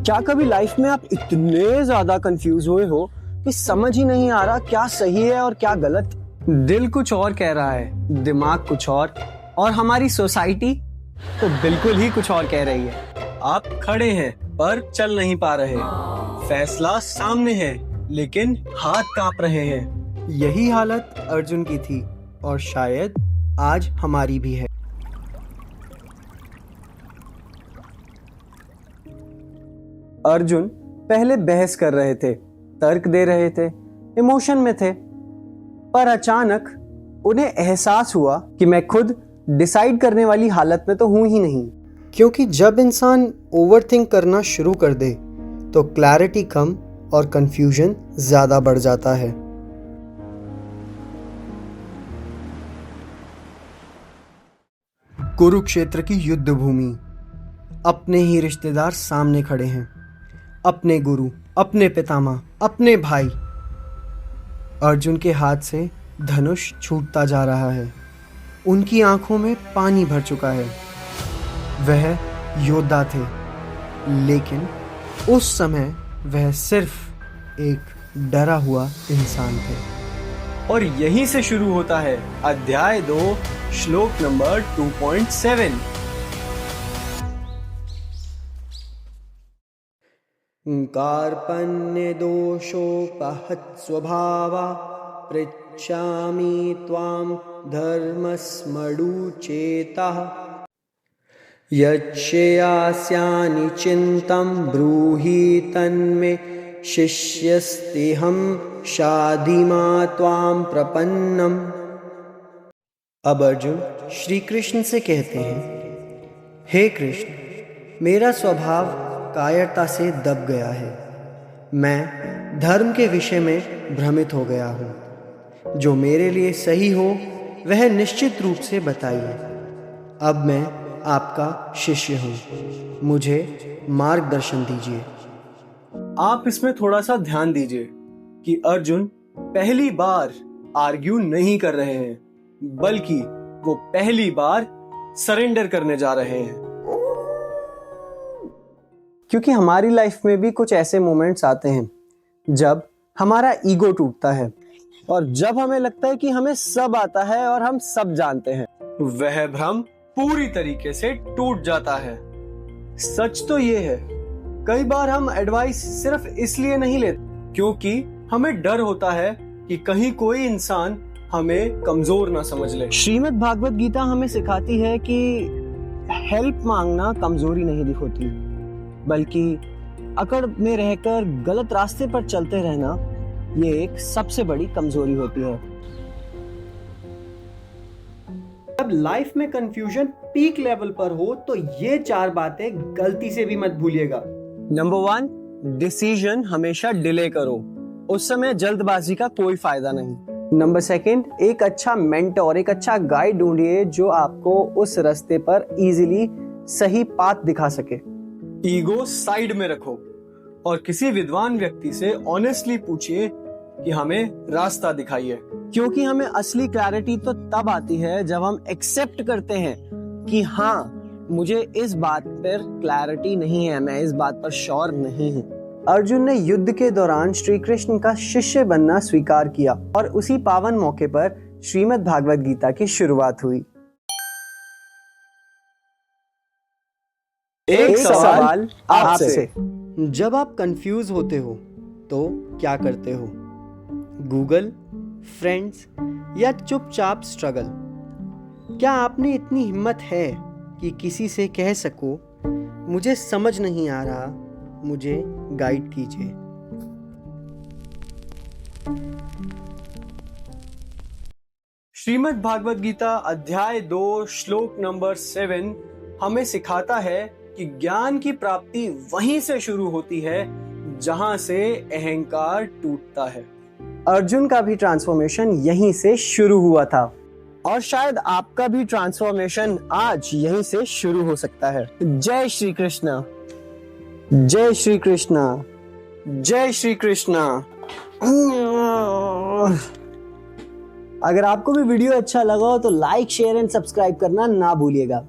क्या कभी लाइफ में आप इतने ज्यादा कंफ्यूज हुए हो कि समझ ही नहीं आ रहा क्या सही है और क्या गलत? दिल कुछ और कह रहा है, दिमाग कुछ और हमारी सोसाइटी तो बिल्कुल ही कुछ और कह रही है। आप खड़े हैं पर चल नहीं पा रहे, फैसला सामने है लेकिन हाथ कांप रहे हैं। यही हालत अर्जुन की थी और शायद आज हमारी भी है। अर्जुन पहले बहस कर रहे थे, तर्क दे रहे थे, इमोशन में थे, पर अचानक उन्हें एहसास हुआ कि मैं खुद डिसाइड करने वाली हालत में तो हूं ही नहीं। क्योंकि जब इंसान ओवरथिंक करना शुरू कर दे तो क्लैरिटी कम और कंफ्यूजन ज्यादा बढ़ जाता है। कुरुक्षेत्र की युद्ध भूमि, अपने ही रिश्तेदार सामने खड़े हैं, अपने गुरु, अपने पितामह, अपने भाई। अर्जुन के हाथ से धनुष छूटता जा रहा है, उनकी आंखों में पानी भर चुका है। वह योद्धा थे, लेकिन उस समय वह सिर्फ एक डरा हुआ इंसान थे। और यहीं से शुरू होता है अध्याय 2 श्लोक नंबर 2.7। कार्पण्य दोषोपहत स्वभावा पृच्छामि त्वां धर्मस्मृडुचेतः यच्छ्रेयास्यानि चिन्तं ब्रूहि तन्मे शिष्यस्तेहं शाधिमा त्वां प्रपन्नम्। अब अर्जुन श्री कृष्ण से कहते हैं, हे कृष्ण, मेरा स्वभाव कायरता से दब गया है। मैं धर्म के विषय में भ्रमित हो गया हूँ। जो मेरे लिए सही हो वह निश्चित रूप से बताइए। अब मैं आपका शिष्य हूँ, मुझे मार्गदर्शन दीजिए। आप इसमें थोड़ा सा ध्यान दीजिए कि अर्जुन पहली बार आर्ग्यू नहीं कर रहे हैं, बल्कि वो पहली बार सरेंडर करने जा रहे हैं। क्योंकि हमारी लाइफ में भी कुछ ऐसे मोमेंट्स आते हैं जब हमारा ईगो टूटता है और जब हमें लगता है कि हमें सब आता है और हम सब जानते हैं। वह भ्रम पूरी तरीके से टूट जाता है। सच तो ये है, कई बार हम एडवाइस सिर्फ इसलिए नहीं लेते क्योंकि हमें डर होता है कि कहीं कोई इंसान हमें कमजोर ना समझ ले। श्रीमद् भागवत गीता हमें सिखाती है कि हेल्प मांगना कमजोरी नहीं दिखोती, बल्कि अकड़ में रहकर गलत रास्ते पर चलते रहना ये एक सबसे बड़ी कमजोरी होती है। जब लाइफ में कंफ्यूजन पीक लेवल पर हो तो ये 4 बातें गलती से भी मत भूलिएगा। नंबर 1, डिसीजन हमेशा डिले करो, उस समय जल्दबाजी का कोई फायदा नहीं। नंबर 2, एक अच्छा मेंटर, एक अच्छा गाइड ढूंढिए जो आपको उस रास्ते पर इजीली सही पाथ दिखा सके। ईगो साइड में रखो और किसी विद्वान व्यक्ति से ऑनेस्टली पूछिए कि हमें रास्ता दिखाइए। क्योंकि हमें असली क्लैरिटी तो तब आती है जब हम एक्सेप्ट करते हैं कि हाँ, मुझे इस बात पर क्लैरिटी नहीं है, मैं इस बात पर श्योर नहीं हूँ। अर्जुन ने युद्ध के दौरान श्री कृष्ण का शिष्य बनना स्वीकार किया और उसी पावन मौके पर श्रीमद् भागवत गीता की शुरुआत हुई। एक सवाल आपसे, जब आप कंफ्यूज होते हो तो क्या करते हो? गूगल, फ्रेंड्स या चुपचाप स्ट्रगल? क्या आपने इतनी हिम्मत है कि किसी से कह सको, मुझे समझ नहीं आ रहा, मुझे गाइड कीजिए? श्रीमद् भागवत गीता अध्याय 2 श्लोक नंबर 7 हमें सिखाता है कि ज्ञान की प्राप्ति वहीं से शुरू होती है जहां से अहंकार टूटता है। अर्जुन का भी ट्रांसफॉर्मेशन यहीं से शुरू हुआ था और शायद आपका भी ट्रांसफॉर्मेशन आज यहीं से शुरू हो सकता है। जय श्री कृष्ण, जय श्री कृष्ण, जय श्री कृष्ण। अगर आपको भी वीडियो अच्छा लगा हो तो लाइक, शेयर एंड सब्सक्राइब करना ना भूलिएगा।